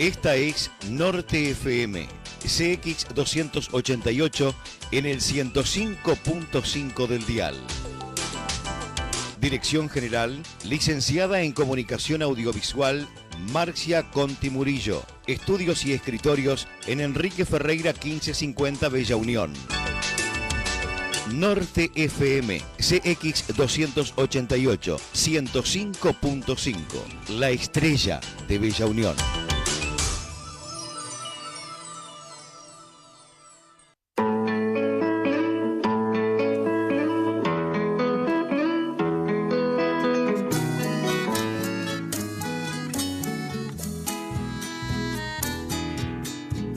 Esta es Norte FM, CX 288 en el 105.5 del dial. Dirección General, licenciada en Comunicación Audiovisual, Marcia Conti Murillo. Estudios y escritorios en Enrique Ferreira 1550 Bella Unión. Norte FM, CX 288, 105.5, la estrella de Bella Unión.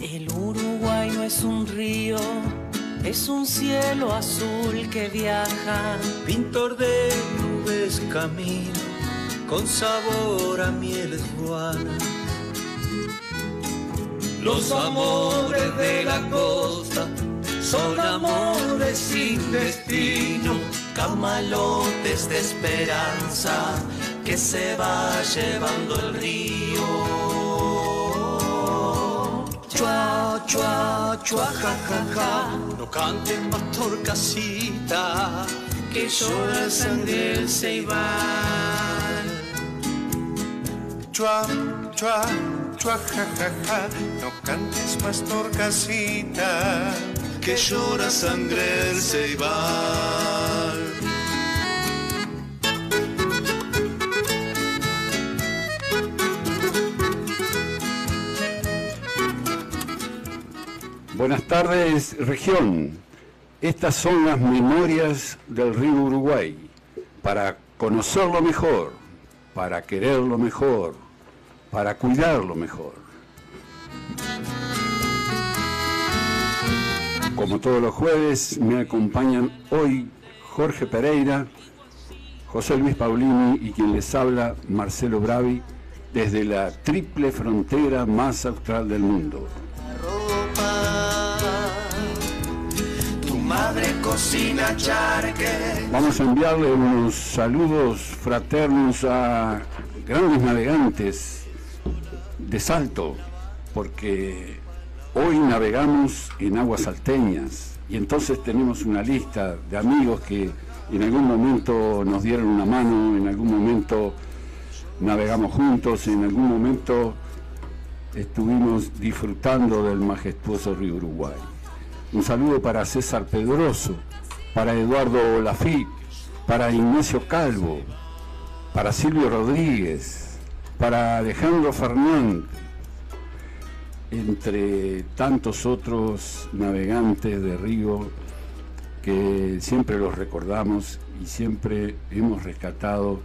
El Uruguay no es un río, es un cielo azul que viaja. Pintor de nubes camino, con sabor a mieles ruanas. Los amores de la costa son amores sin destino, camalotes de esperanza que se va llevando el río. Chua, chua, chua, ja, ja, ja. No canten más torcasita, que llora sangre el ceibal. Chua, chua, chua, ja, ja, ja. No cantes más torcasita, que llora sangre el ceibal. Buenas tardes, región. Estas son las memorias del río Uruguay. Para conocerlo mejor, para quererlo mejor, para cuidarlo mejor. Como todos los jueves, me acompañan hoy Jorge Pereira, José Luis Paulini y quien les habla, Marcelo Bravi, desde la triple frontera más austral del mundo. Madre cocina charque. Vamos a enviarle unos saludos fraternos a grandes navegantes de Salto, porque hoy navegamos en aguas salteñas y entonces tenemos una lista de amigos que en algún momento nos dieron una mano, en algún momento navegamos juntos, en algún momento estuvimos disfrutando del majestuoso río Uruguay. Un saludo para César Pedroso, para Eduardo Lafitte, para Ignacio Calvo, para Silvio Rodríguez, para Alejandro Fernández, entre tantos otros navegantes de río que siempre los recordamos y siempre hemos rescatado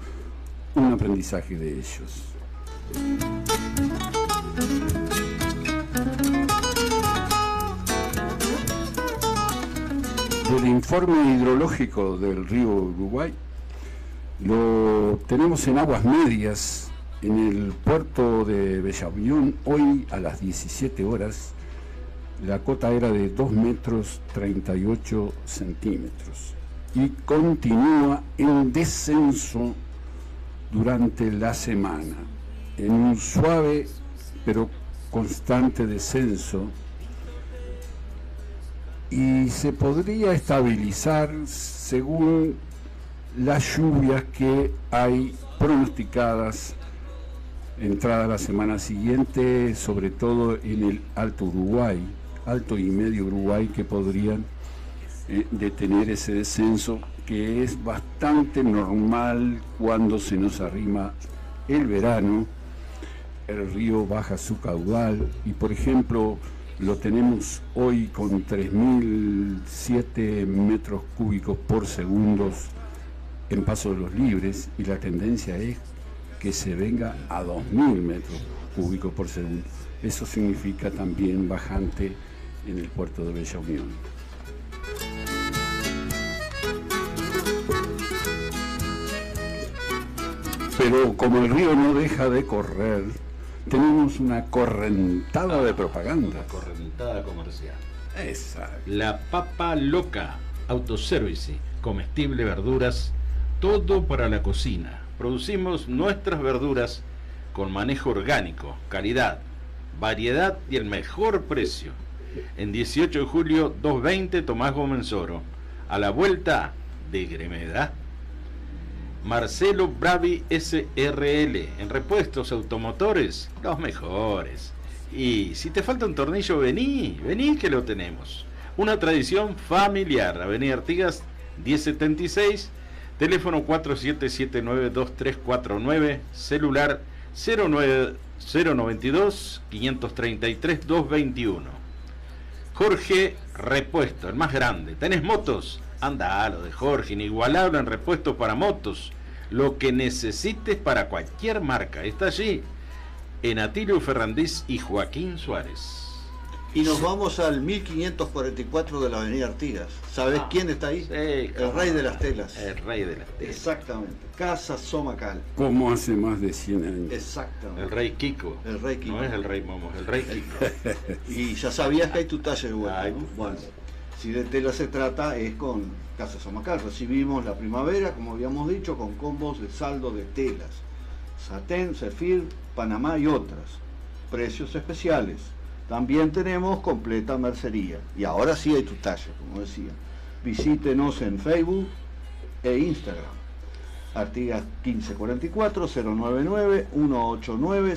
un aprendizaje de ellos. El informe hidrológico del río Uruguay lo tenemos en aguas medias en el puerto de Bella Unión. Hoy a las 17 horas la cota era de 2 metros 38 centímetros y continúa en descenso durante la semana, en un suave pero constante descenso, y se podría estabilizar según las lluvias que hay pronosticadas entrada la semana siguiente, sobre todo en el Alto Uruguay, Alto y Medio Uruguay, que podrían detener ese descenso, que es bastante normal cuando se nos arrima el verano. El río baja su caudal y, por ejemplo, lo tenemos hoy con 3.007 metros cúbicos por segundo en Paso de los Libres, y la tendencia es que se venga a 2.000 metros cúbicos por segundo. Eso significa también bajante en el puerto de Bella Unión. Pero como el río no deja de correr, tenemos una correntada de propaganda. Una correntada comercial. Exacto. La Papa Loca, autoservice, comestible, verduras, todo para la cocina. Producimos nuestras verduras con manejo orgánico, calidad, variedad y el mejor precio. En 18 de julio 220 Tomás Gomenzoro, a la vuelta de Gremeda. Marcelo Bravi SRL, en repuestos automotores, los mejores. Y si te falta un tornillo, vení que lo tenemos. Una tradición familiar, Avenida Artigas 1076, teléfono 4779-2349, celular 092-533-221. Jorge Repuesto, el más grande. ¿Tenés motos? Anda a lo de Jorge, inigualable en repuestos para motos. Lo que necesites para cualquier marca. Está allí, en Atilio Ferrandís y Joaquín Suárez. Y nos vamos al 1544 de la Avenida Artigas. ¿Sabés quién está ahí? Sí, el rey de las telas. El rey de las telas. Exactamente. Casa Somacal. Como hace más de 100 años. Exactamente. El rey Kiko. El rey Kiko. No es el rey Momo, es el rey Kiko. Y ya sabías que hay tu taller de vuelta, Ay, ¿no? Bueno, si de tela se trata, es con Casa Somacal. Recibimos la primavera, como habíamos dicho, con combos de saldo de telas. Satén, Zefir, Panamá y otras. Precios especiales. También tenemos completa mercería. Y ahora sí hay tu taller, como decía. Visítenos en Facebook e Instagram. Artigas 1544 099 189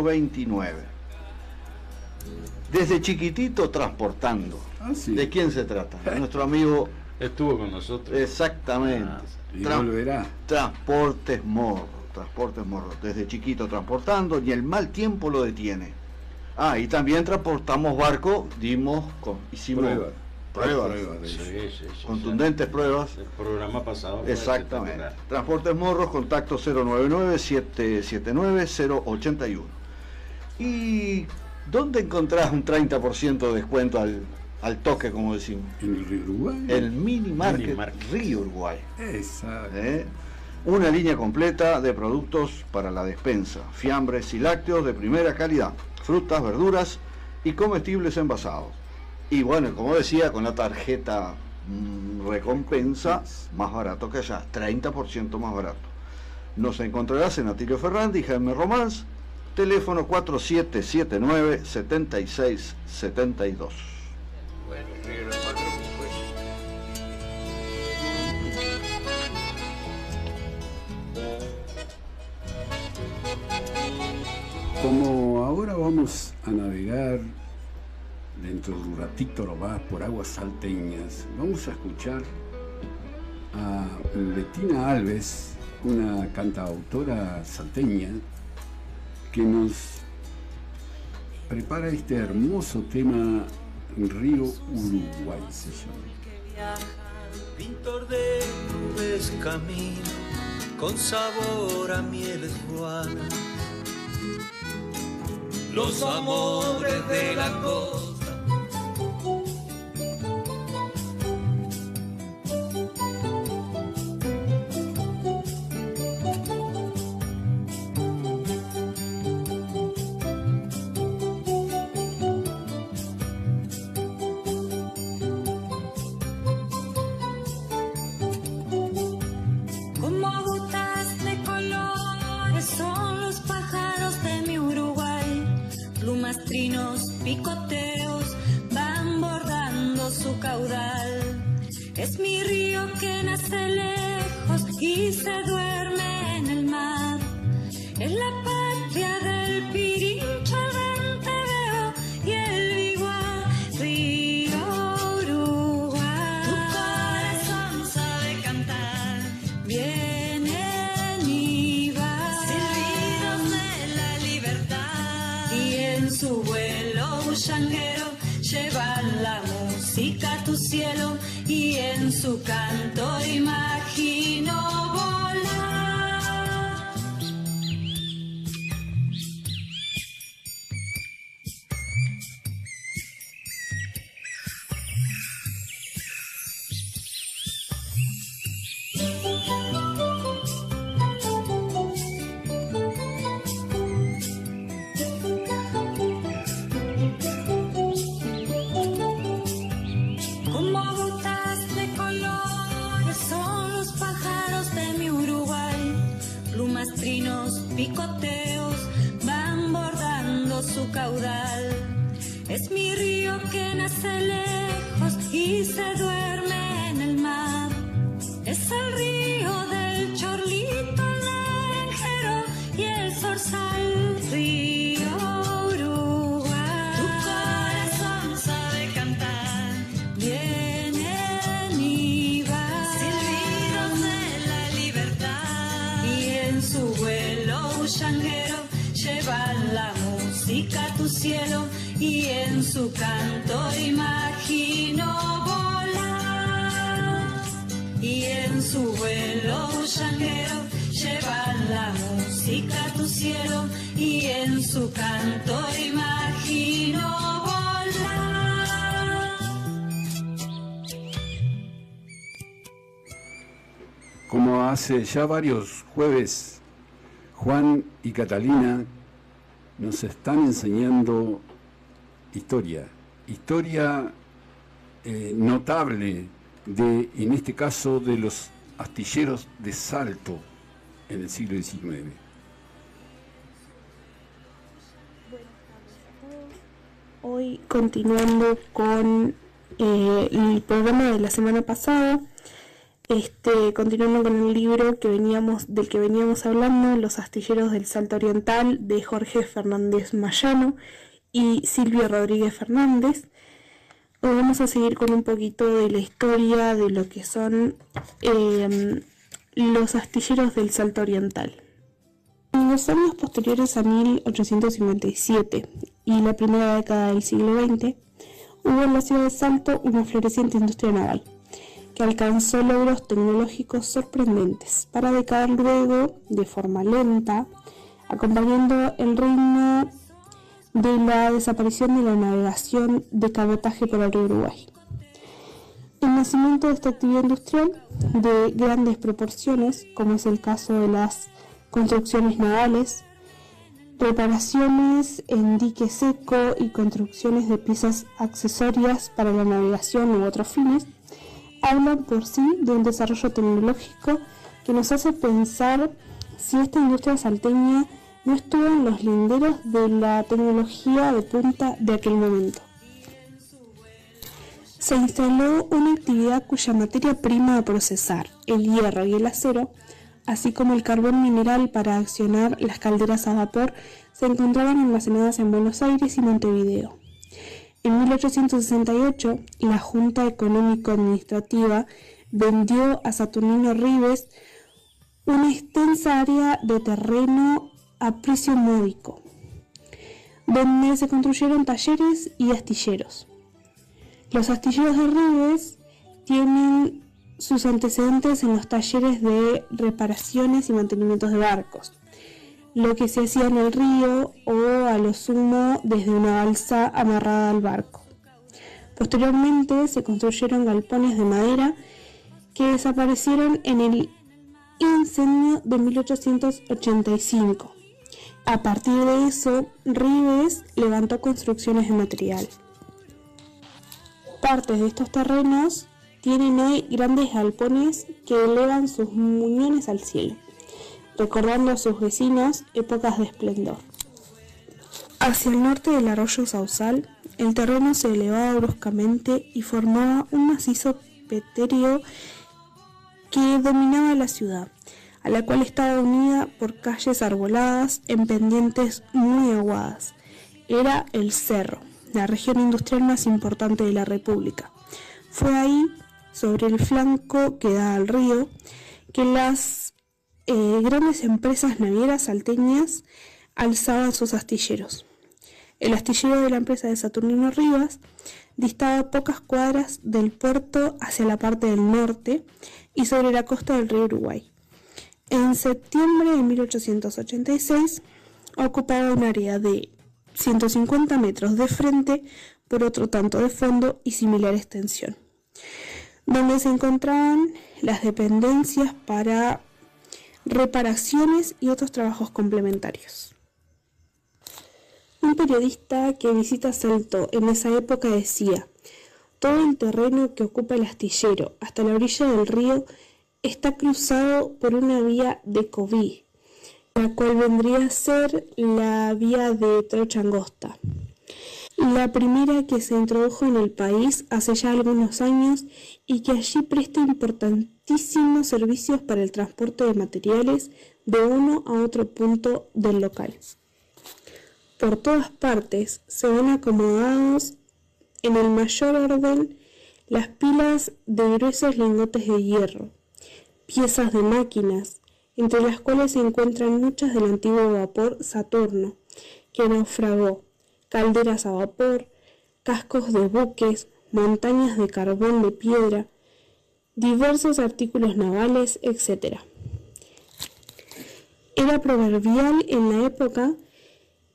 029. Desde chiquitito transportando. Ah, sí. ¿De quién se trata? De nuestro amigo. Estuvo con nosotros. Exactamente. Y volverá. Transportes Morro. Desde chiquito transportando, ni el mal tiempo lo detiene. Ah, y también transportamos barco, hicimos pruebas. Sí. Contundentes pruebas. El programa pasado fue Exactamente. espectacular. Transportes Morros, contacto 099-779-081. ¿Y dónde encontrás un 30% de descuento al toque, como decimos? En el Río Uruguay. El Mini Market Mini Market. Río Uruguay. Exacto. Una línea completa de productos para la despensa, fiambres y lácteos de primera calidad, frutas, verduras y comestibles envasados. Y bueno, como decía, con la tarjeta recompensa, más barato que allá, 30% más barato. Nos encontrarás en Atilio Ferrandi y Jaime Romans, teléfono 4779-7672. Bueno, Río de Cuatro, pues. Como ahora vamos a navegar dentro de un ratito nomás por aguas salteñas, vamos a escuchar a Betina Alves, una cantautora salteña, que nos prepara este hermoso tema Río Uruguay, se llama. Pintor de nubes camino, con sabor a mieles ruanas. Los amores de la costa. Como gotas de colores son los pájaros de mi Uruguay. Plumas, trinos, picoteos van bordando su caudal. Es mi río que nace lejos y se duerme en el mar. Es la patria del pirincho, el venteveo y el biguá. Río Uruguay, tu corazón sabe cantar. Vienen y van silbidos de la libertad. Y en su vuelo bullanguero llevan la música a tu cielo. Y en su canto imagino volar. Como gotas de colores son los pájaros de mi Uruguay. Plumas, trinos, picoteos van bordando su caudal. Es mi río que nace lejos y se duerme en el mar. Es el río del Chorlito, el Naranjero y el Zorzal. Río Uruguay, tu corazón sabe cantar. Vienen y van silbidos de la libertad. Y en su vuelo bullanguero llevan la música a tu cielo. Y en su canto imagino volar. Y en su vuelo bullanguero llevan la música a tu cielo. Y en su canto imagino volar. Como hace ya varios jueves, Juan y Catalina nos están enseñando historia notable en este caso, de los astilleros de Salto en el siglo XIX. Hoy, continuando con el programa de la semana pasada, continuando con el libro del que veníamos hablando, Los astilleros del Salto Oriental, de Jorge Fernández Mayano y Silvia Rodríguez Fernández. Hoy vamos a seguir con un poquito de la historia de lo que son los astilleros del Salto Oriental. En los años posteriores a 1857 y la primera década del siglo XX, hubo en la ciudad de Salto una floreciente industria naval, que alcanzó logros tecnológicos sorprendentes, para decaer luego de forma lenta, acompañando el ritmo de la desaparición de la navegación de cabotaje por el río Uruguay. El nacimiento de esta actividad industrial de grandes proporciones, como es el caso de las construcciones navales, reparaciones en dique seco y construcciones de piezas accesorias para la navegación u otros fines, hablan por sí de un desarrollo tecnológico que nos hace pensar si esta industria salteña no estuvo en los linderos de la tecnología de punta de aquel momento. Se instaló una actividad cuya materia prima a procesar, el hierro y el acero, así como el carbón mineral para accionar las calderas a vapor, se encontraban almacenadas en Buenos Aires y Montevideo. En 1868, la Junta Económico-Administrativa vendió a Saturnino Rives una extensa área de terreno a precio módico, donde se construyeron talleres y astilleros. Los astilleros de Rives tienen sus antecedentes en los talleres de reparaciones y mantenimientos de barcos, lo que se hacía en el río o a lo sumo desde una balsa amarrada al barco. Posteriormente se construyeron galpones de madera que desaparecieron en el incendio de 1885. A partir de eso, Rives levantó construcciones de material. Partes de estos terrenos tienen hoy grandes galpones que elevan sus muñones al cielo, recordando a sus vecinos épocas de esplendor. Hacia el norte del arroyo Sausal, el terreno se elevaba bruscamente y formaba un macizo petéreo que dominaba la ciudad, a la cual estaba unida por calles arboladas en pendientes muy aguadas. Era el Cerro, la región industrial más importante de la República. Fue ahí, sobre el flanco que da al río, que las grandes empresas navieras salteñas alzaban sus astilleros. El astillero de la empresa de Saturnino Rivas distaba pocas cuadras del puerto hacia la parte del norte y sobre la costa del río Uruguay. En septiembre de 1886 ocupaba un área de 150 metros de frente por otro tanto de fondo y similar extensión, donde se encontraban las dependencias para reparaciones y otros trabajos complementarios. Un periodista que visita Salto en esa época decía: todo el terreno que ocupa el astillero hasta la orilla del río está cruzado por una vía de Coví, la cual vendría a ser la vía de trocha angosta. La primera que se introdujo en el país hace ya algunos años y que allí presta importantísimos servicios para el transporte de materiales de uno a otro punto del local. Por todas partes se ven acomodados en el mayor orden las pilas de gruesos lingotes de hierro, piezas de máquinas, entre las cuales se encuentran muchas del antiguo vapor Saturno, que naufragó, calderas a vapor, cascos de buques, montañas de carbón de piedra, diversos artículos navales, etc. Era proverbial en la época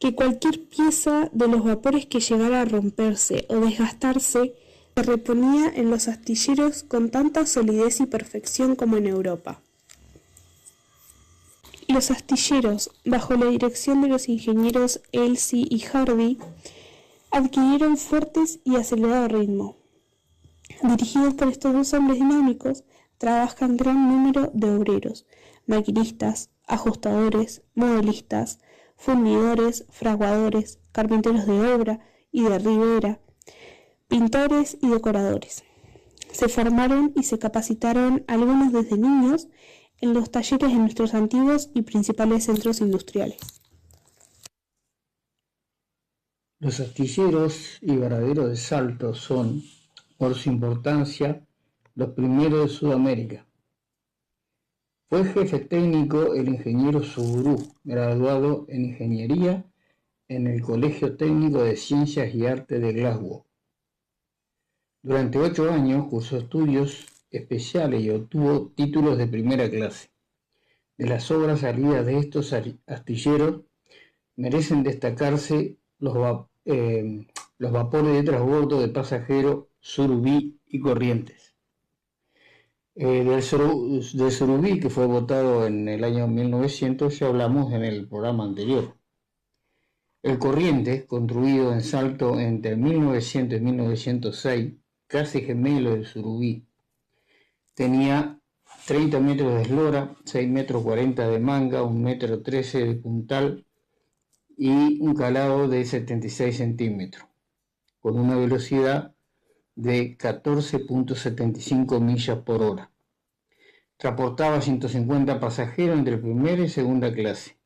que cualquier pieza de los vapores que llegara a romperse o desgastarse se reponía en los astilleros con tanta solidez y perfección como en Europa. Los astilleros, bajo la dirección de los ingenieros Elsie y Hardy, adquirieron fuertes y acelerado ritmo. Dirigidos por estos dos hombres dinámicos, trabajan gran número de obreros, maquinistas, ajustadores, modelistas, fundidores, fraguadores, carpinteros de obra y de ribera, pintores y decoradores. Se formaron y se capacitaron algunos desde niños en los talleres de nuestros antiguos y principales centros industriales. Los astilleros y varaderos de Salto son, por su importancia, los primeros de Sudamérica. Fue jefe técnico el ingeniero Suburú, graduado en ingeniería en el Colegio Técnico de Ciencias y Arte de Glasgow. Durante 8 años cursó estudios especiales y obtuvo títulos de primera clase. De las obras salidas de estos astilleros merecen destacarse los vapores de transbordo de pasajeros Surubí y Corrientes. Del Surubí, que fue votado en el año 1900, ya hablamos en el programa anterior. El Corrientes, construido en Salto entre 1900 y 1906, casi gemelo del Surubí, tenía 30 metros de eslora, 6 metros 40 de manga, 1 metro 13 de puntal y un calado de 76 centímetros, con una velocidad de 14.75 millas por hora. Transportaba 150 pasajeros entre primera y segunda clase.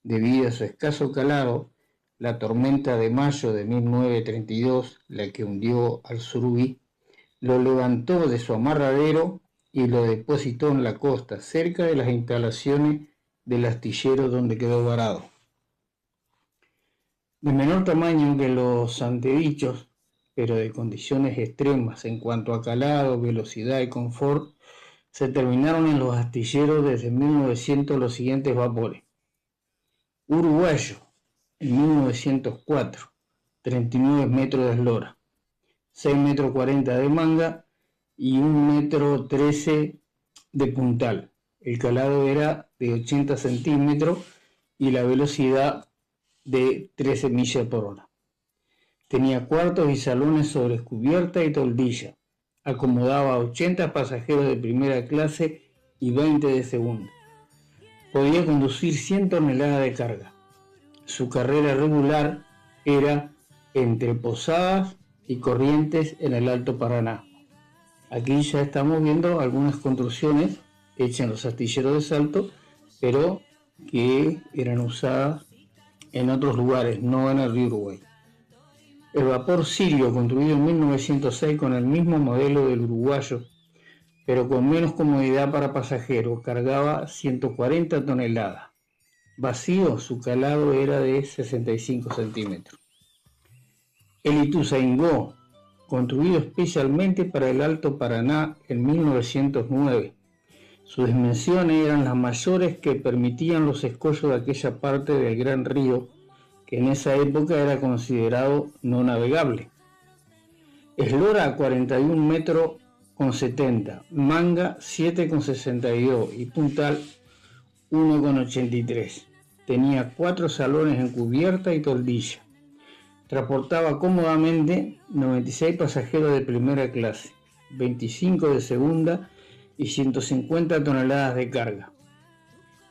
Debido a su escaso calado, la tormenta de mayo de 1932, la que hundió al Surubí, lo levantó de su amarradero y lo depositó en la costa, cerca de las instalaciones del astillero donde quedó varado. De menor tamaño que los antedichos, pero de condiciones extremas en cuanto a calado, velocidad y confort, se terminaron en los astilleros desde 1900 los siguientes vapores. Uruguayo, en 1904, 39 metros de eslora, 6 metros 40 de manga y 1 metro 13 de puntal. El calado era de 80 centímetros y la velocidad de 13 millas por hora. Tenía cuartos y salones sobre cubierta y toldilla. Acomodaba a 80 pasajeros de primera clase y 20 de segunda. Podía conducir 100 toneladas de carga. Su carrera regular era entre Posadas y Corrientes en el Alto Paraná. Aquí ya estamos viendo algunas construcciones hechas en los astilleros de Salto, pero que eran usadas en otros lugares, no en el río Uruguay. El vapor Sirio, construido en 1906 con el mismo modelo del uruguayo, pero con menos comodidad para pasajeros, cargaba 140 toneladas. Vacío, su calado era de 65 centímetros. El Ituzaingó, construido especialmente para el Alto Paraná en 1909. Sus dimensiones eran las mayores que permitían los escollos de aquella parte del gran río, que en esa época era considerado no navegable. Eslora 41 metros con 70, manga 7,62 y puntal 1,83. Tenía 4 salones en cubierta y toldilla. Transportaba cómodamente 96 pasajeros de primera clase, 25 de segunda y 150 toneladas de carga.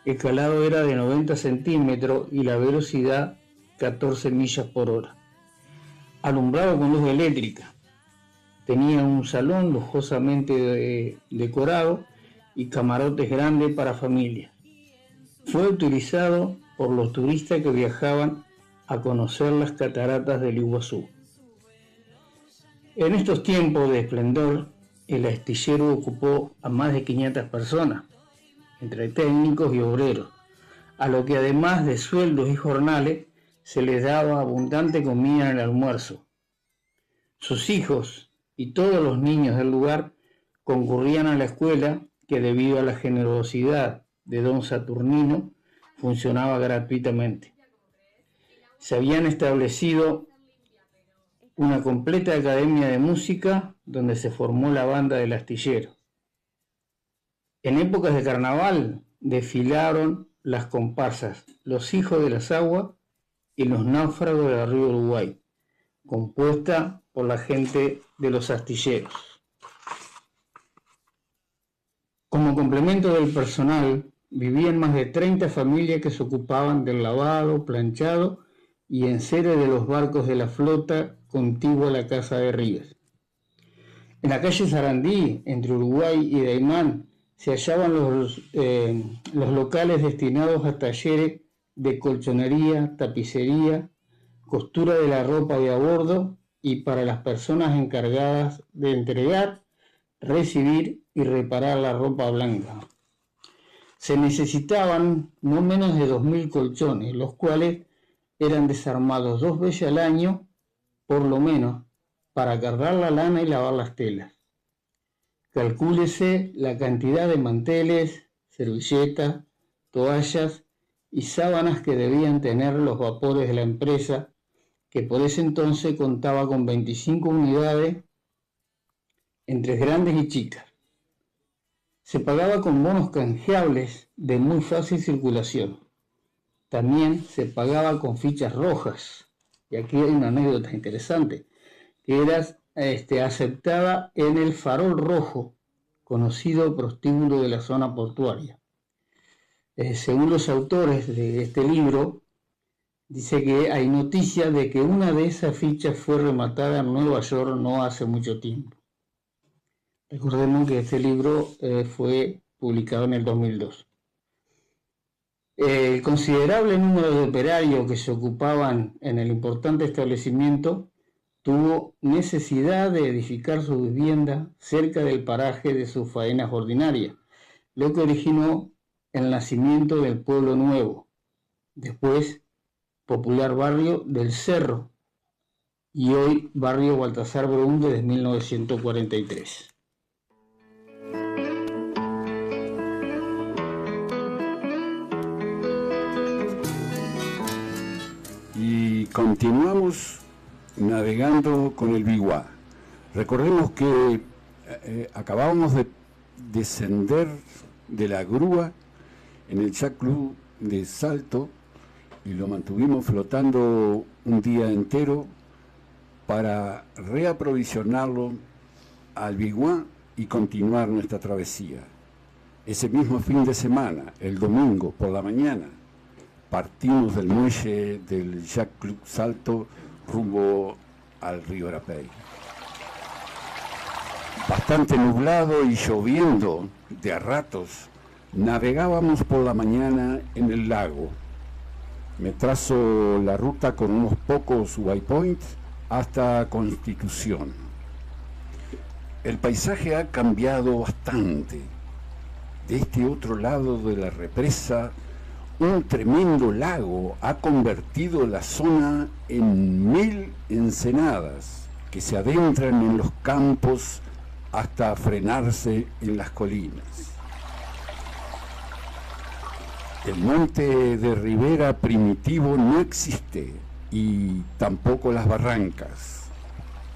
el calado era de 90 centímetros y la velocidad 14 millas por hora. Alumbrado con luz eléctrica. Tenía un salón lujosamente decorado y camarotes grandes para familias. Fue utilizado por los turistas que viajaban a conocer las cataratas del Iguazú. En estos tiempos de esplendor, el astillero ocupó a más de 500 personas, entre técnicos y obreros, a lo que además de sueldos y jornales, se les daba abundante comida en el almuerzo. Sus hijos y todos los niños del lugar concurrían a la escuela, que debido a la generosidad de don Saturnino funcionaba gratuitamente. Se habían establecido una completa academia de música donde se formó la banda del astillero. En épocas de carnaval desfilaron las comparsas Los Hijos de las Aguas y Los Náufragos del Río Uruguay, compuesta por la gente de los astilleros. Como complemento del personal, vivían más de 30 familias que se ocupaban del lavado, planchado y enseres de los barcos de la flota contigua a la casa de Rivas. En la calle Sarandí, entre Uruguay y Daymán, se hallaban los locales destinados a talleres de colchonería, tapicería, costura de la ropa de a bordo y para las personas encargadas de entregar, recibir y reparar la ropa blanca. Se necesitaban no menos de 2.000 colchones, los cuales eran desarmados 2 veces al año, por lo menos, para cargar la lana y lavar las telas. Calcúlese la cantidad de manteles, servilletas, toallas y sábanas que debían tener los vapores de la empresa, que por ese entonces contaba con 25 unidades entre grandes y chicas. Se pagaba con bonos canjeables de muy fácil circulación. También se pagaba con fichas rojas. Y aquí hay una anécdota interesante, que era aceptada en el Farol Rojo, conocido prostíbulo de la zona portuaria. Según los autores de este libro, dice que hay noticias de que una de esas fichas fue rematada en Nueva York no hace mucho tiempo. Recordemos que este libro fue publicado en el 2002. El considerable número de operarios que se ocupaban en el importante establecimiento tuvo necesidad de edificar su vivienda cerca del paraje de sus faenas ordinarias, lo que originó el nacimiento del Pueblo Nuevo, después popular barrio del Cerro, y hoy barrio Baltasar Brum desde 1943. Y continuamos navegando con el Biguá. Recordemos que acabábamos de descender de la grúa en el Yacht Club de Salto y lo mantuvimos flotando un día entero para reaprovisionarlo al Biguá y continuar nuestra travesía. Ese mismo fin de semana, el domingo por la mañana, partimos del muelle del Yacht Club Salto rumbo al río Arapey. Bastante nublado y lloviendo de a ratos, navegábamos por la mañana en el lago. Me trazo la ruta con unos pocos waypoints hasta Constitución. El paisaje ha cambiado bastante. De este otro lado de la represa, un tremendo lago ha convertido la zona en 1000 ensenadas que se adentran en los campos hasta frenarse en las colinas. El monte de ribera primitivo no existe y tampoco las barrancas.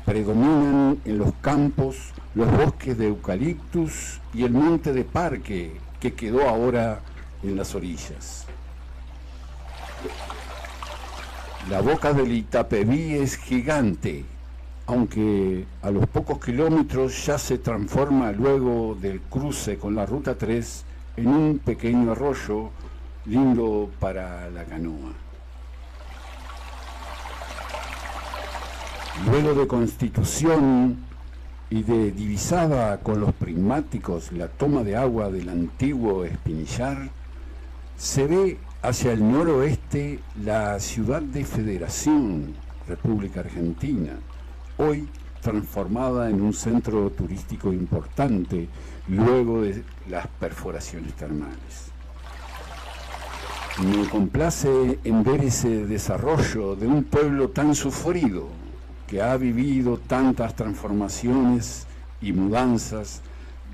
Predominan en los campos los bosques de eucaliptus y el monte de parque que quedó ahora en las orillas. La boca del Itapeví es gigante, aunque a los pocos kilómetros ya se transforma luego del cruce con la Ruta 3 en un pequeño arroyo lindo para la canoa. Luego de Constitución y de divisada con los prismáticos la toma de agua del antiguo Espinillar, se ve hacia el noroeste la ciudad de Federación, República Argentina, hoy transformada en un centro turístico importante luego de las perforaciones termales. Me complace en ver ese desarrollo de un pueblo tan sufrido, que ha vivido tantas transformaciones y mudanzas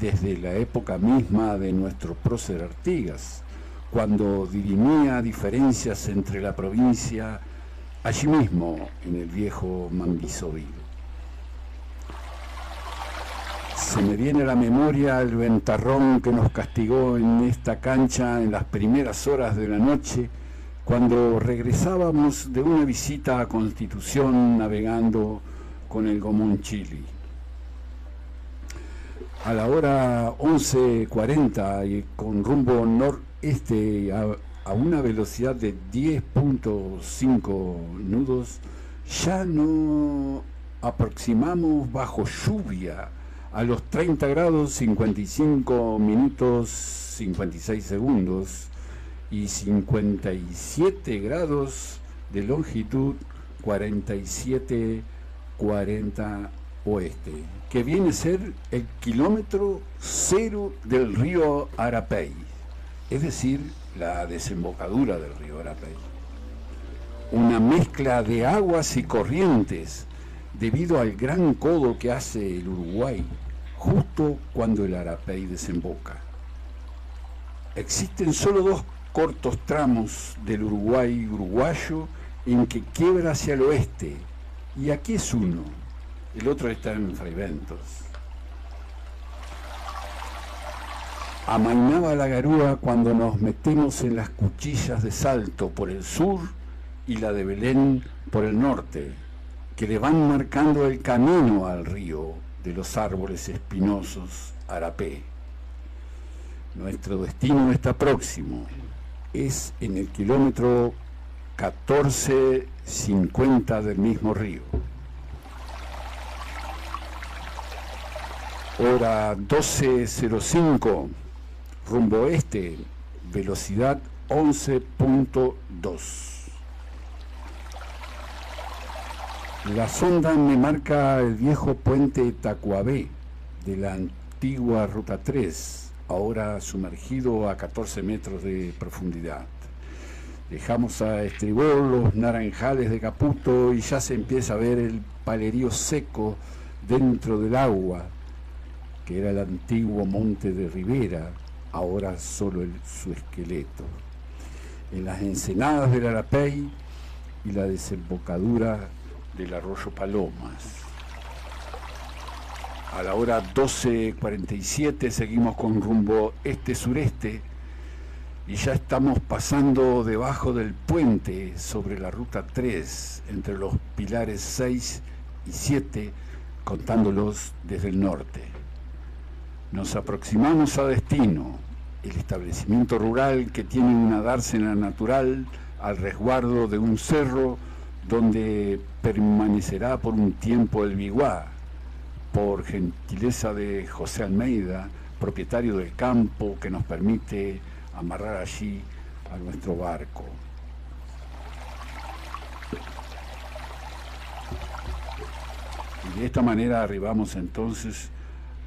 desde la época misma de nuestro prócer Artigas, cuando dirimía diferencias entre la provincia, allí mismo en el viejo Manguisovío. Se me viene a la memoria el ventarrón que nos castigó en esta cancha en las primeras horas de la noche, cuando regresábamos de una visita a Constitución navegando con el Gomón Chili. A la hora 11:40 y con rumbo noreste a una velocidad de 10.5 nudos, ya no aproximamos bajo lluvia a los 30 grados 55 minutos 56 segundos y 57 grados de longitud 47-40 oeste, que viene a ser el kilómetro cero del río Arapey, es decir, la desembocadura del río Arapey. Una mezcla de aguas y corrientes debido al gran codo que hace el Uruguay justo cuando el Arapey desemboca. Existen solo dos cortos tramos del Uruguay uruguayo en que quiebra hacia el oeste, y aquí es uno, el otro está en Fraiventos. Amainaba la garúa cuando nos metemos en las cuchillas de Salto por el sur y la de Belén por el norte, que le van marcando el camino al río de los árboles espinosos Arapé. Nuestro destino está próximo, es en el kilómetro 1450 del mismo río. Hora 12:05, rumbo este, velocidad 11.2. La sonda me marca el viejo puente Tacuabé de la antigua Ruta 3, ahora sumergido a 14 metros de profundidad. Dejamos a estribor los naranjales de Caputo y ya se empieza a ver el palerío seco dentro del agua, que era el antiguo monte de Rivera, ahora solo su esqueleto. En las ensenadas del Arapey y la desembocadura del arroyo Palomas. A la hora 12:47 seguimos con rumbo este-sureste y ya estamos pasando debajo del puente sobre la Ruta 3, entre los pilares 6 y 7, contándolos desde el norte. Nos aproximamos a destino, el establecimiento rural que tiene una dársena natural al resguardo de un cerro donde permanecerá por un tiempo el Biguá, por gentileza de José Almeida, propietario del campo que nos permite amarrar allí a nuestro barco. Y de esta manera arribamos entonces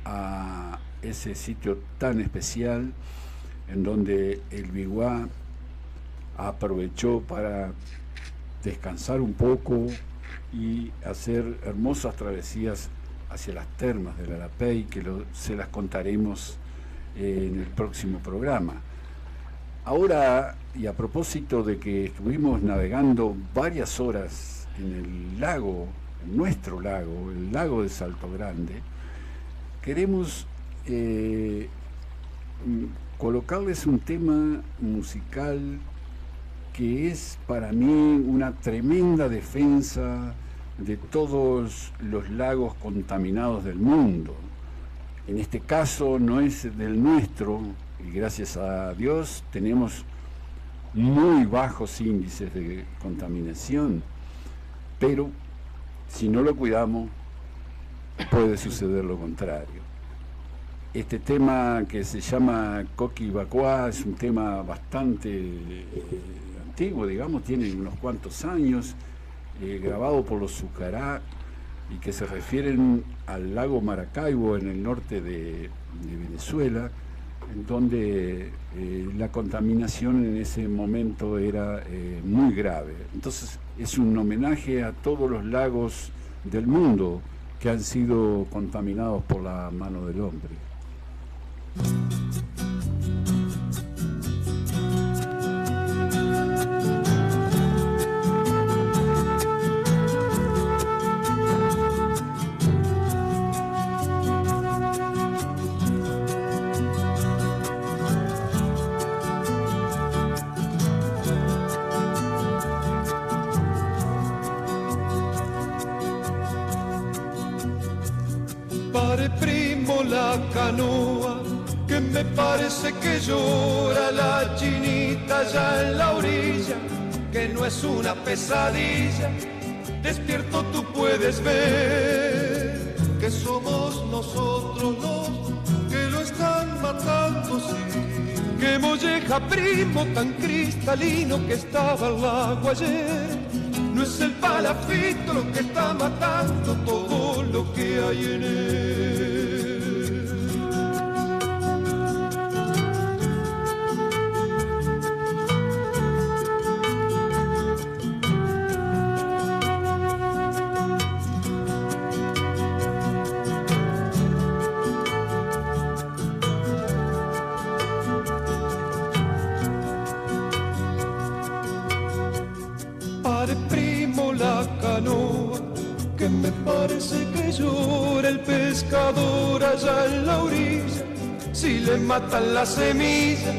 a ese sitio tan especial en donde el Biguá aprovechó para descansar un poco y hacer hermosas travesías hacia las termas del Arapey, que se las contaremos en el próximo programa. Ahora, y a propósito de que estuvimos navegando varias horas en el lago, en nuestro lago, el lago de Salto Grande, queremos colocarles un tema musical que es para mí una tremenda defensa de todos los lagos contaminados del mundo. En este caso no es del nuestro, y gracias a Dios tenemos muy bajos índices de contaminación, pero si no lo cuidamos puede suceder lo contrario. Este tema que se llama Coquibacoa es un tema bastante antiguo, digamos, tiene unos cuantos años, grabado por los Sucará, y que se refieren al lago Maracaibo en el norte de Venezuela, en donde la contaminación en ese momento era muy grave. Entonces es un homenaje a todos los lagos del mundo que han sido contaminados por la mano del hombre. Pare primo la canoa, que me parece que llora la chinita allá en la orilla, que no es una pesadilla, despierto tú puedes ver, que somos nosotros los que lo están matando, sí. Que molleja primo tan cristalino que estaba al agua ayer, no es el palafito lo que está matando todo lo que hay en él. Pare primo la canoa, que me parece que llora el pescador allá en la orilla. Si le matan la semilla,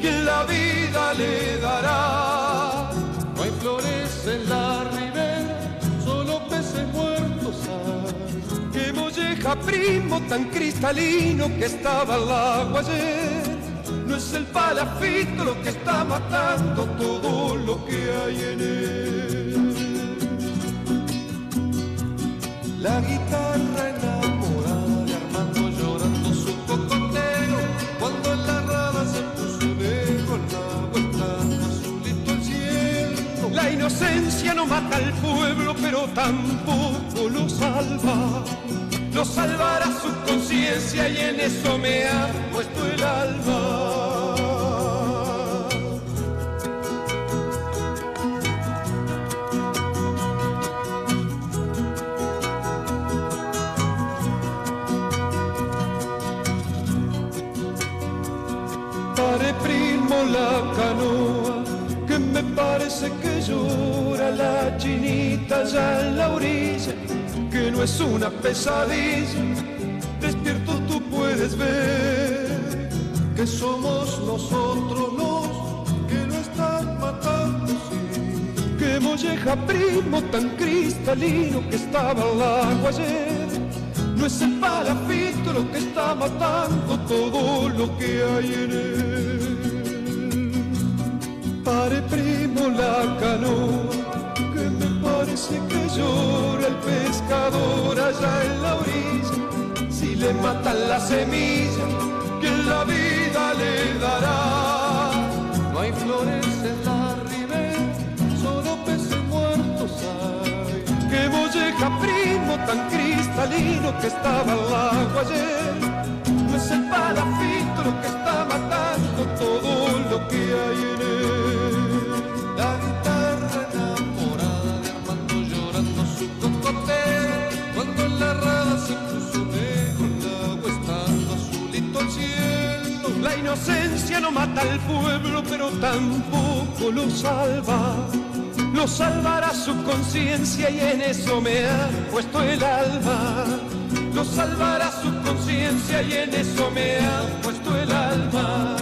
¿quién la vida le dará? No hay flores en la ribera, solo peces muertos hay. Que molleja primo tan cristalino que estaba al agua ayer, no es el palafito lo que está matando todo lo que hay en él. La guitarra enamorada de Armando llorando su cocotero, cuando en la rada se puso negro el agua está azulito el cielo. La inocencia no mata al pueblo, pero tampoco lo salva. Lo salvará su conciencia y en eso me ha puesto el alma. Pare primo la canoa, que me parece que llora la chinita allá en la orilla, que no es una pesadilla, despierto tú puedes ver, que somos nosotros los que lo están matando, sí. Que molleja primo tan cristalino que estaba al agua ayer, no es el palafito lo que está matando todo lo que hay en él. Pare primo la canoa, que me parece que llora el pescador allá en la orilla. Si le matan la semilla, ¿quién la vida le dará? No hay flores en la ribera, solo peces muertos hay. Que molleja primo tan cristalino que estaba al agua ayer, no es el palafito lo que está matando todo lo que hay en él. La guitarra enamorada de Armando llorando su cocotero, cuando en la rada se puso negro el agua estando azulito el cielo. La inocencia no mata al pueblo, pero tampoco lo salva. Lo salvará su conciencia y en eso me ha puesto el alma. Lo salvará su conciencia y en eso me ha puesto el alma.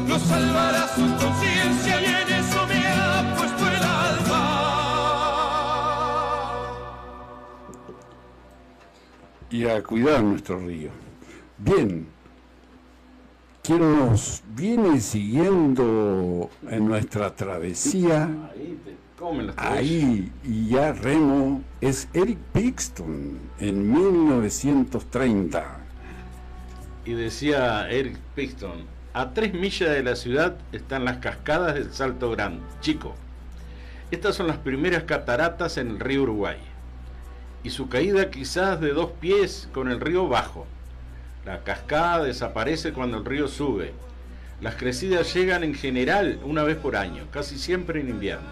Lo salvará su conciencia y en eso me ha puesto el alma. Y a cuidar nuestro río. Bien, quien nos viene siguiendo en nuestra travesía, ahí y ya remo, es Eric Pixton en 1930. Y decía Eric Pixton: a 3 millas de la ciudad están las cascadas del Salto Grande, Chico. Estas son las primeras cataratas en el río Uruguay, y su caída quizás de 2 pies con el río bajo. La cascada desaparece cuando el río sube. Las crecidas llegan en general una vez por año, casi siempre en invierno.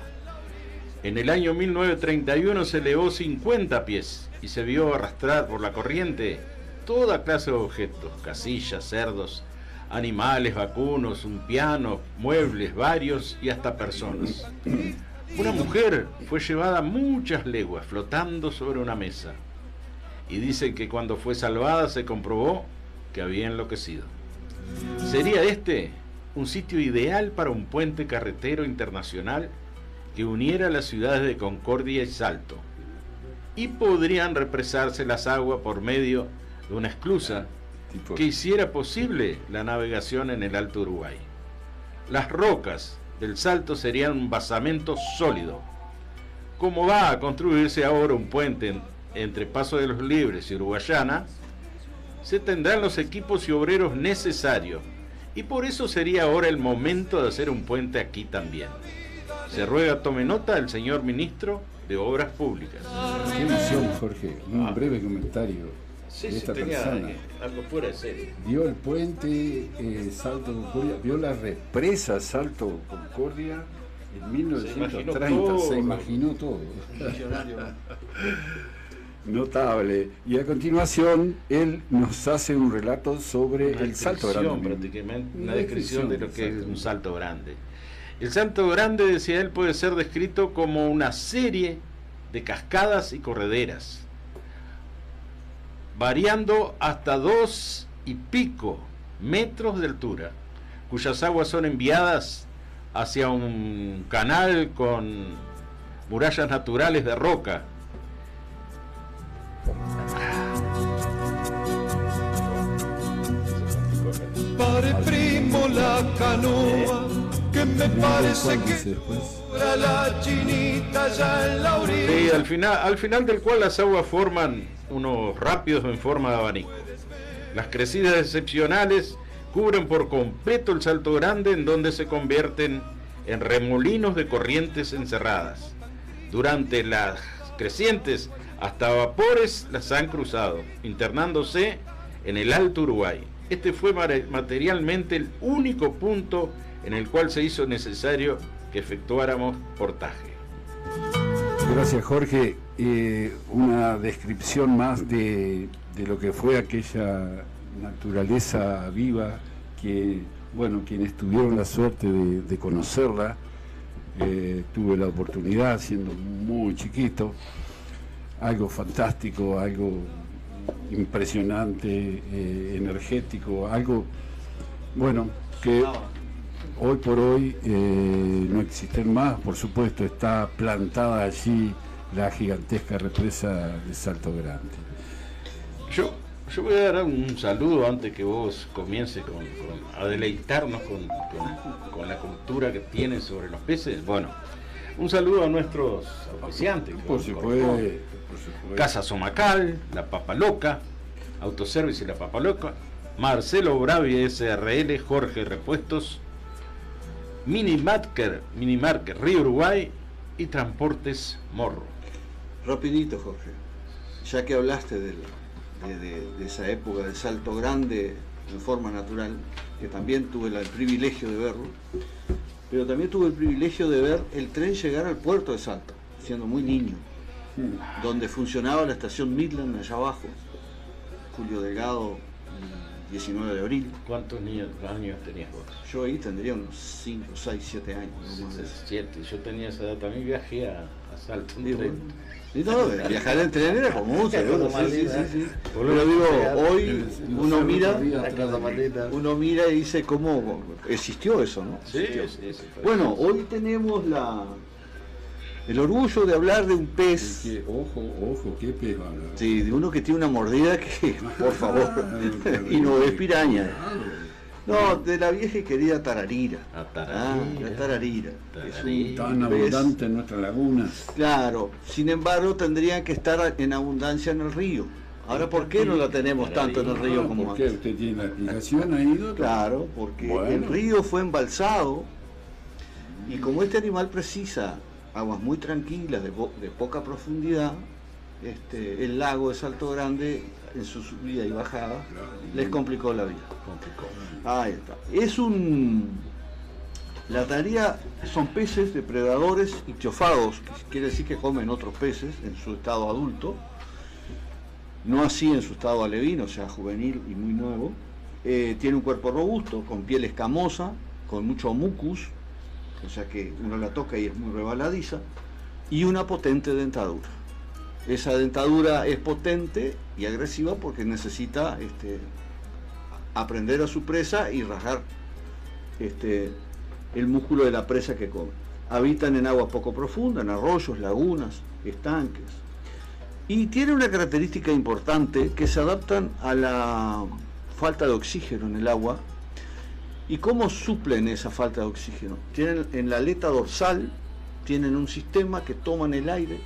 En el año 1931 se elevó 50 pies y se vio arrastrar por la corriente toda clase de objetos: casillas, cerdos, animales, vacunos, un piano, muebles varios y hasta personas. Una mujer fue llevada muchas leguas flotando sobre una mesa, y dicen que cuando fue salvada se comprobó que había enloquecido. ¿Sería este un sitio ideal para un puente carretero internacional que uniera las ciudades de Concordia y Salto? Y podrían represarse las aguas por medio de una esclusa que hiciera posible la navegación en el Alto Uruguay. Las rocas del Salto serían un basamento sólido. Como va a construirse ahora un puente entre Paso de los Libres y Uruguayana, se tendrán los equipos y obreros necesarios, y por eso sería ahora el momento de hacer un puente aquí también. Se ruega tome nota del señor ministro de Obras Públicas. Qué visión, Jorge. Un breve comentario Sí, de esta tenía persona. algo fuera de serie. Vio el puente Salto Concordia, vio la represa Salto Concordia en 1930, se imaginó todo. Notable. Y a continuación él nos hace un relato sobre el Salto Grande. Prácticamente una descripción de lo que es un salto grande. El Salto Grande, decía él, puede ser descrito como una serie de cascadas y correderas, variando hasta 2 y pico metros de altura, cuyas aguas son enviadas hacia un canal con murallas naturales de roca. Pare primo la canoa, que me parece que ahora la chinita ya en la orilla. Sí, al final del cual las aguas forman unos rápidos en forma de abanico. Las crecidas excepcionales cubren por completo el Salto Grande, en donde se convierten en remolinos de corrientes encerradas. Durante las crecientes, hasta vapores las han cruzado, internándose en el Alto Uruguay. Este fue materialmente el único punto en el cual se hizo necesario que efectuáramos portaje. Gracias, Jorge. Una descripción más de lo que fue aquella naturaleza viva que, bueno, quienes tuvieron la suerte de conocerla, tuve la oportunidad siendo muy chiquito, algo fantástico, algo impresionante, energético, algo, bueno, que hoy por hoy no existen más. Por supuesto, está plantada allí la gigantesca represa de Salto Grande. Yo voy a dar un saludo antes que vos comiences a deleitarnos con la cultura que tienen sobre los peces. Bueno, un saludo a nuestros auspiciantes. Por supuesto. Casa Somacal, La Papa Loca, Autoservice y La Papa Loca, Marcelo Bravi SRL, Jorge Repuestos, Minimarket Río Uruguay y Transportes Morro. Rapidito, Jorge, ya que hablaste de esa época del Salto Grande en forma natural, que también tuve el privilegio de verlo, pero también tuve el privilegio de ver el tren llegar al puerto de Salto, siendo muy niño, donde funcionaba la estación Midland allá abajo, Julio Delgado, 19 de abril. ¿Cuántos años tenías vos? Yo ahí tendría unos 5, 6, 7 años. No 7, yo tenía esa edad, también viajé a Salto. Y no, viajar en tren era común, seguro, sí. Pero digo, hoy uno mira y dice cómo existió eso, ¿no? Sí. Bueno, hoy tenemos el orgullo de hablar de un pez. Ojo, qué pez. Sí, de uno que tiene una mordida que, por favor, y no es piraña. No, de la vieja y querida tararira. La tararira. La tararira. Es un Tan pez, abundante en nuestras lagunas. claro, sin embargo tendrían que estar en abundancia en el río. Ahora, ¿por qué no la tenemos tanto en el río como ¿Por qué? antes? ¿Usted tiene la explicación ahí, doctor? Claro, porque Bueno. el río fue embalsado y como este animal precisa aguas muy tranquilas, de poca profundidad, el lago de Salto Grande en su subida y bajada les complicó la vida. Ahí está. La tararira son peces depredadores ictiófagos, que quiere decir que comen otros peces en su estado adulto, no así en su estado alevino, o sea, juvenil y muy nuevo. Tiene un cuerpo robusto, con piel escamosa, con mucho mucus, o sea que uno la toca y es muy rebaladiza, y una potente dentadura. Esa dentadura es potente y agresiva porque necesita aprender a su presa y rasgar el músculo de la presa que come. Habitan en aguas poco profundas, en arroyos, lagunas, estanques. Y tiene una característica importante, que se adaptan a la falta de oxígeno en el agua. ¿Y cómo suplen esa falta de oxígeno? Tienen en la aleta dorsal, tienen un sistema que toman el aire,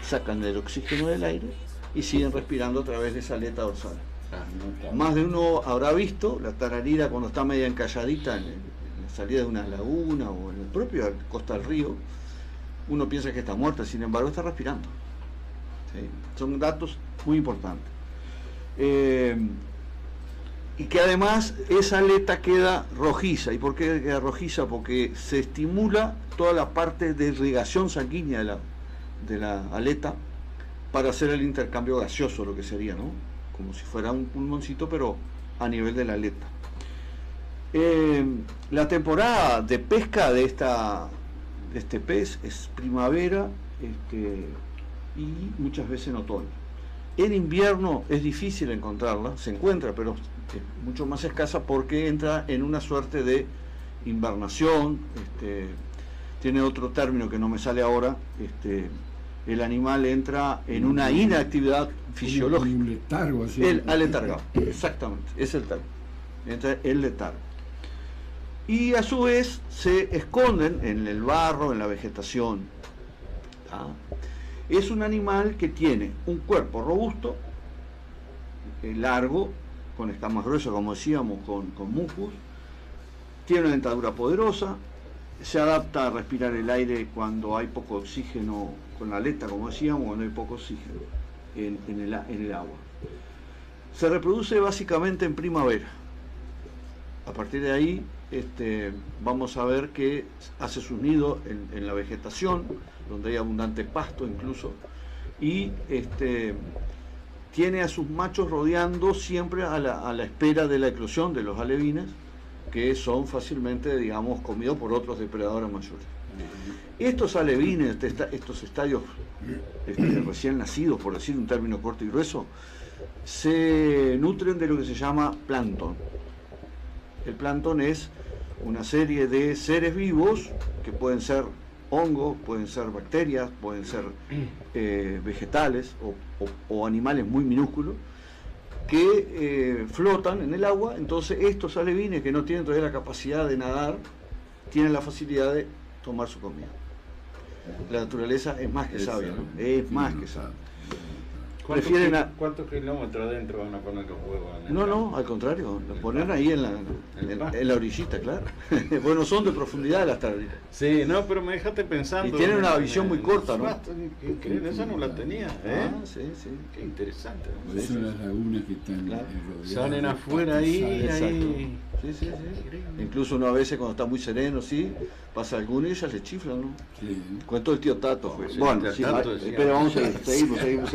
sacan el oxígeno del aire y siguen respirando a través de esa aleta dorsal. Más de uno habrá visto la tararira cuando está media encalladita en la salida de una laguna o en el propio costa del río. Uno piensa que está muerta, sin embargo está respirando. ¿Sí? Son datos muy importantes. Y que además esa aleta queda rojiza. ¿Y por qué queda rojiza? Porque se estimula toda la parte de irrigación sanguínea de la aleta para hacer el intercambio gaseoso, lo que sería, ¿no? Como si fuera un pulmoncito, pero a nivel de la aleta. La temporada de pesca de este pez es primavera y muchas veces en otoño. En invierno es difícil encontrarla, se encuentra, pero es mucho más escasa porque entra en una suerte de invernación. Tiene otro término que no me sale ahora. El animal entra en una inactividad fisiológica. Un letargo, así. Al letargado, exactamente, es el término. Entra el letargo. Y a su vez se esconden en el barro, en la vegetación. Es un animal que tiene un cuerpo robusto, largo, con escamas gruesas, como decíamos, con mucus. Tiene una dentadura poderosa. Se adapta a respirar el aire cuando hay poco oxígeno, con la aleta, como decíamos, cuando hay poco oxígeno en el agua. Se reproduce básicamente en primavera. A partir de ahí vamos a ver que hace sus nidos en la vegetación, donde hay abundante pasto incluso, y tiene a sus machos rodeando siempre a la espera de la eclosión de los alevines, que son fácilmente, digamos, comidos por otros depredadores mayores. Estos alevines, estos estadios recién nacidos, por decir un término corto y grueso, se nutren de lo que se llama plancton. El plancton es una serie de seres vivos que pueden ser hongos, pueden ser bacterias, pueden ser vegetales o animales muy minúsculos, que flotan en el agua. Entonces estos alevines, que no tienen todavía la capacidad de nadar, tienen la facilidad de tomar su comida. La naturaleza es más que sabia, ¿no? Es más que sabia. ¿Cuántos kilómetros adentro van a poner los huevos? No, al contrario, los ponen ahí en la orillita, claro. Bueno, son de profundidad las tarariras. Sí, no, pero me dejaste pensando. Y tienen una visión muy corta, ¿no? Qué increíble, esa no la tenía, ¿eh? Sí. Qué interesante. Son las lagunas que están Claro. rodeadas. Salen afuera ahí. Sí. Incluso uno a veces cuando está muy sereno, pasa alguno y ellas le chiflan, ¿no? Sí. Cuento el tío Tato. Sí, Bueno, el Tato decía. pero vamos a seguimos.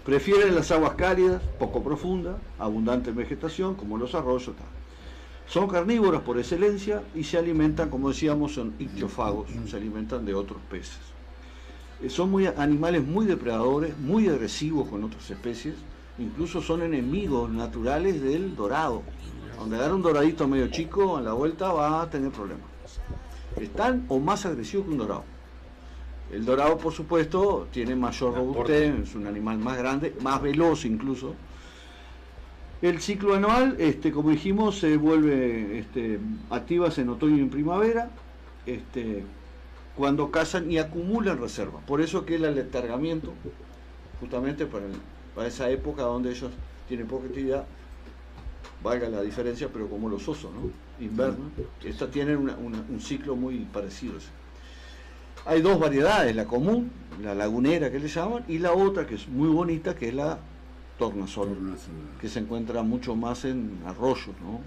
Prefieren las aguas cálidas, poco profundas, abundante en vegetación, como los arroyos. Son carnívoras por excelencia y se alimentan, como decíamos, son ictiófagos, se alimentan de otros peces. Son animales muy depredadores, muy agresivos con otras especies, incluso son enemigos naturales del dorado. Donde agarra un doradito medio chico, a la vuelta va a tener problemas. Es tan o más agresivo que un dorado. El dorado, por supuesto, tiene mayor robustez, es un animal más grande, más veloz incluso. El ciclo anual, como dijimos, se vuelve activas en otoño y en primavera, cuando cazan y acumulan reservas. Por eso que el aletargamiento, justamente para esa época donde ellos tienen poca actividad, valga la diferencia, pero como los osos, ¿no? Inverno, estas tienen un ciclo muy parecido. Hay dos variedades, la común, la lagunera que le llaman, y la otra que es muy bonita, que es la tornasol, que se encuentra mucho más en arroyos, ¿no?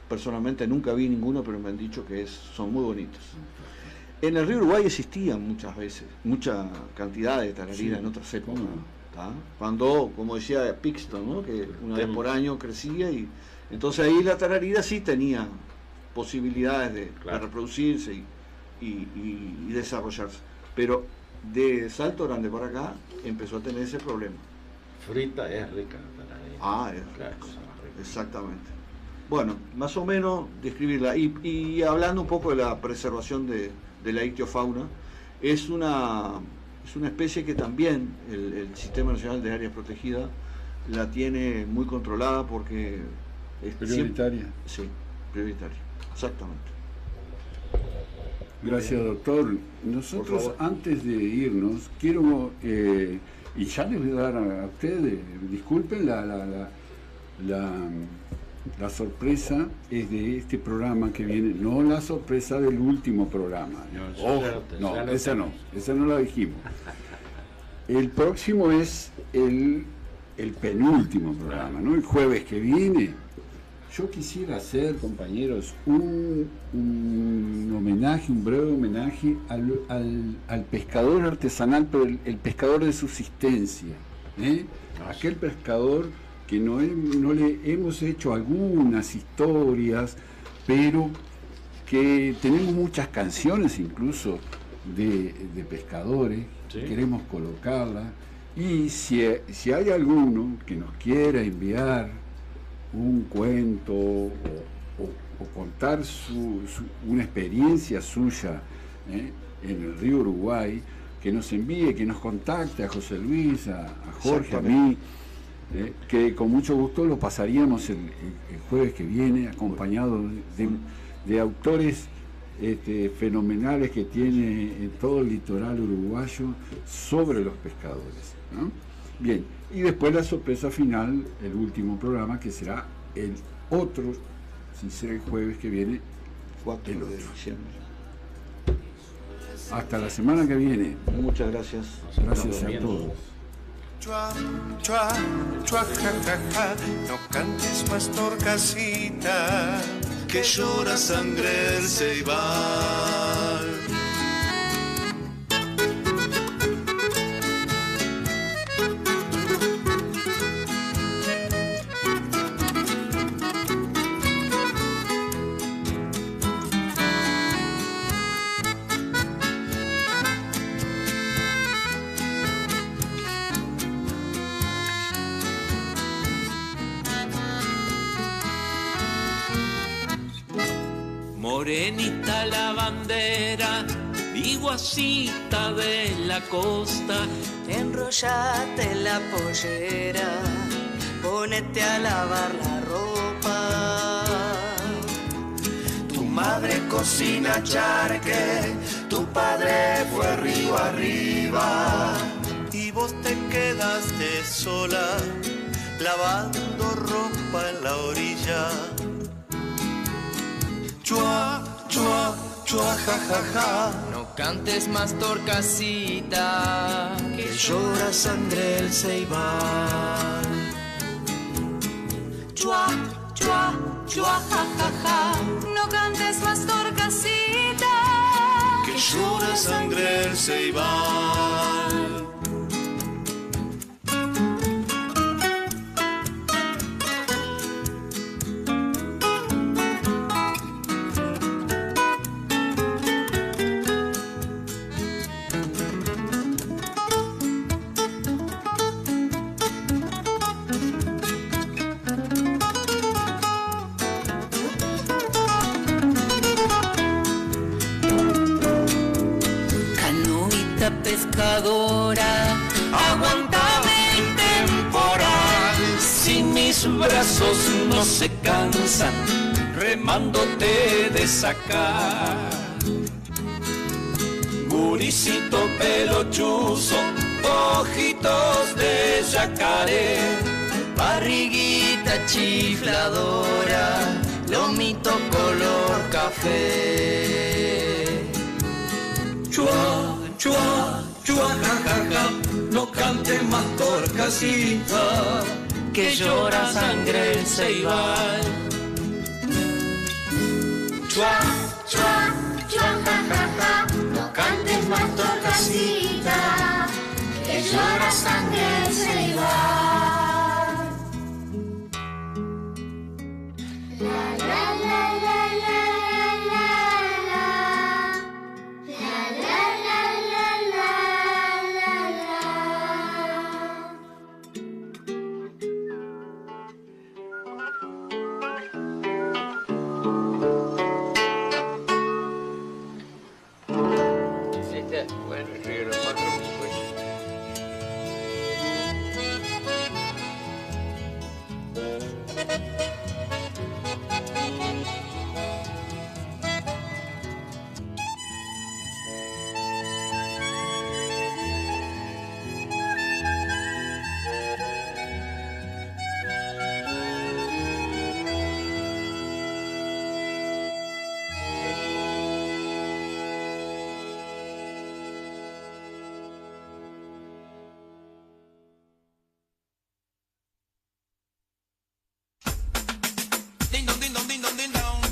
Personalmente nunca vi ninguno, pero me han dicho que son muy bonitos. En el río Uruguay existían muchas veces, mucha cantidad de tararira en otras épocas, ¿tá? Cuando, como decía Pixton, ¿no? Que una vez por año crecía, y entonces ahí la tararira sí tenía posibilidades de reproducirse y desarrollarse, pero de Salto Grande para acá empezó a tener ese problema. Frita es rica la tararira. Exactamente. Bueno, más o menos describirla. Y hablando un poco de la preservación de la ictiofauna, es una especie que también el Sistema Nacional de Áreas Protegidas la tiene muy controlada porque es prioritaria. Sí, prioritaria, exactamente. Gracias, doctor. Nosotros, antes de irnos, quiero, y ya les voy a dar a ustedes, disculpen la sorpresa es de este programa que viene, no la sorpresa del último programa. Esa no la dijimos. El próximo es el penúltimo programa, ¿no? El jueves que viene. Yo quisiera hacer, compañeros, un homenaje, un breve homenaje al pescador artesanal, pero el pescador de subsistencia, aquel pescador que no le hemos hecho algunas historias, pero que tenemos muchas canciones incluso de pescadores, ¿sí? Queremos colocarlas, y si hay alguno que nos quiera enviar un cuento o contar una experiencia suya en el río Uruguay, que nos envíe, que nos contacte a José Luis, a Jorge, a mí, que con mucho gusto lo pasaríamos el jueves que viene, acompañado de autores fenomenales que tiene en todo el litoral uruguayo sobre los pescadores, ¿no? Bien, y después la sorpresa final, el último programa, que será el otro, si será el jueves que viene, 4 de diciembre. Hasta la semana que viene. Muchas gracias. Gracias a todos. Chua, chua, chua, ja, ja, ja. No cantes más, torcasita, que llora sangre el ceibal. Morenita la bandera, iguacita de la costa, enrollate la pollera, ponete a lavar la ropa. Tu madre cocina charque, tu padre fue río arriba, y vos te quedaste sola, lavando ropa en la orilla. Chua, chua, chua, ja, ja, ja. No cantes más, torcasita, que llora sangre el ceibal. Chua, chua, chua, ja, ja, ja. No cantes más, torcasita, que llora sangre el ceibal. pescadora, aguantame el temporal, sin mis mis brazos no se cansan remándote de sacar. Guricito pelo chuzo, ojitos de yacaré, barriguita chifladora, lomito color café. Chua, chua, chua, ja, ja, ja, no cantes más torcasita, que llora sangre el ceibal. Chua, chua, chua, ja, ja, ja, no cantes más torcasita, que llora sangre el ceibal. La, la, la, la, la, la, la, la, la, la, la, la, la. Bueno, el río de los Cuatro Picos.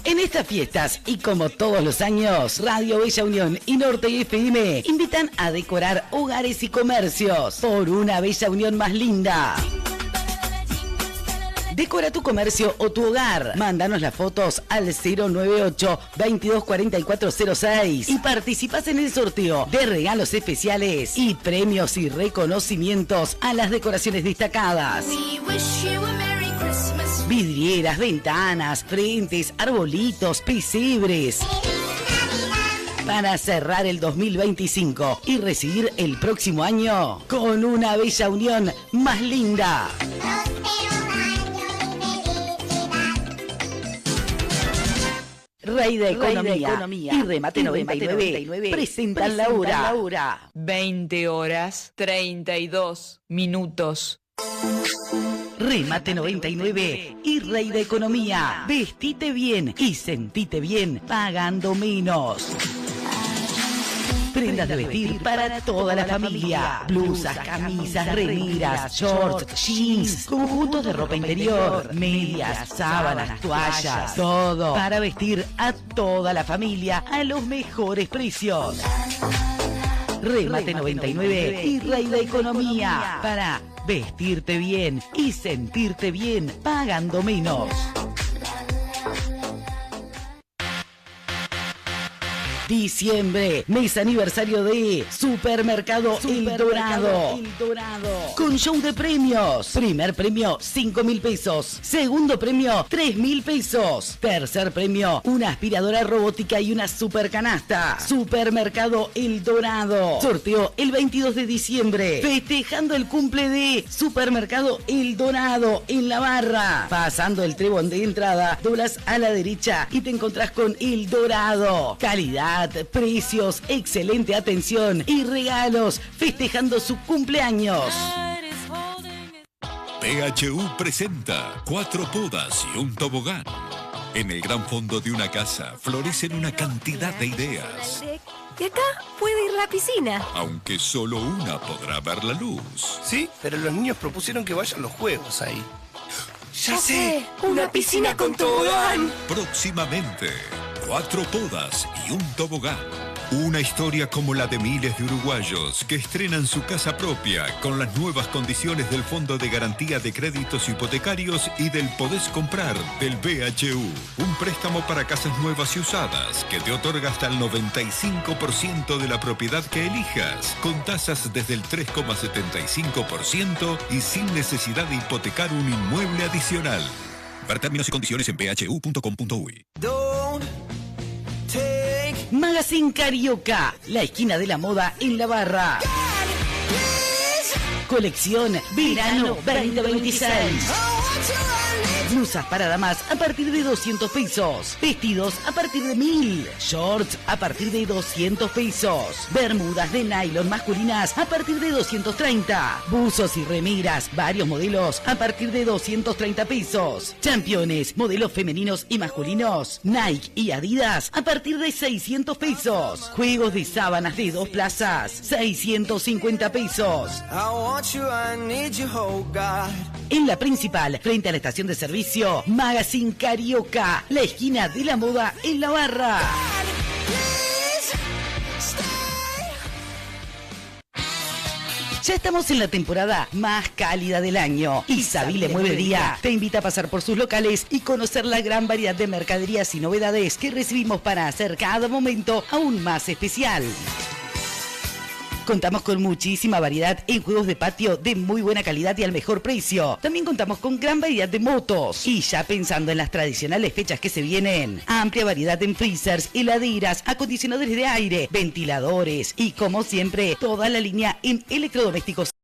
En estas fiestas y como todos los años, Radio Bella Unión y Norte FM invitan a decorar hogares y comercios por una Bella Unión más linda. Decora tu comercio o tu hogar. Mándanos las fotos al 098-224406 y participas en el sorteo de regalos especiales y premios y reconocimientos a las decoraciones destacadas. Vidrieras, ventanas, frentes, arbolitos, pesebres. Para cerrar el 2025 y recibir el próximo año con una Bella Unión más linda. Rey de Economía y Remate 99 presentan la hora. 20 horas 32 minutos. Remate 99 y Rey de Economía. Vestite bien y sentite bien pagando menos. Prendas de vestir para toda la familia. Blusas, camisas, remeras, shorts, jeans, conjuntos de ropa interior, medias, sábanas, toallas, todo para vestir a toda la familia a los mejores precios. Remate 99 y Rey de Economía para vestirte bien y sentirte bien pagando menos. Diciembre, mes aniversario de Supermercado El Dorado. Con show de premios. Primer premio, 5.000 pesos. Segundo premio, 3.000 pesos. Tercer premio, una aspiradora robótica y una super canasta. Supermercado El Dorado. Sorteo el 22 de diciembre. Festejando el cumple de Supermercado El Dorado en la barra. Pasando el trebón de entrada, doblas a la derecha y te encontrás con El Dorado. Calidad, precios, excelente atención y regalos festejando su cumpleaños. PHU presenta 4 podas y un tobogán. En el gran fondo de una casa florecen una cantidad de ideas. Y acá puede ir la piscina. Aunque solo una podrá ver la luz. Sí, pero los niños propusieron que vayan los juegos ahí. ¡Ya sé! ¡Una piscina con tobogán! Próximamente, 4 podas y un tobogán. Una historia como la de miles de uruguayos que estrenan su casa propia con las nuevas condiciones del Fondo de Garantía de Créditos Hipotecarios y del Podés Comprar del BHU. Un préstamo para casas nuevas y usadas que te otorga hasta el 95% de la propiedad que elijas, con tasas desde el 3,75% y sin necesidad de hipotecar un inmueble adicional. Ver términos y condiciones en bhu.com.uy. Magazine Carioca, la esquina de la moda en la barra. Colección Verano 2026. Blusas para damas a partir de 200 pesos. Vestidos a partir de 1000. Shorts a partir de 200 pesos. Bermudas de nylon masculinas a partir de 230. Buzos y remeras, varios modelos a partir de 230 pesos. Championes, modelos femeninos y masculinos, Nike y Adidas a partir de 600 pesos. Juegos de sábanas de 2 plazas, 650 pesos. En la principal, frente a la estación de servicio, Magazine Carioca, la esquina de la moda en la Barra. Ya estamos en la temporada más cálida del año. Isabile Mueblería te invita a pasar por sus locales y conocer la gran variedad de mercaderías y novedades que recibimos para hacer cada momento aún más especial. Contamos con muchísima variedad en juegos de patio de muy buena calidad y al mejor precio. También contamos con gran variedad de motos. Y ya pensando en las tradicionales fechas que se vienen, amplia variedad en freezers, heladeras, acondicionadores de aire, ventiladores y como siempre, toda la línea en electrodomésticos.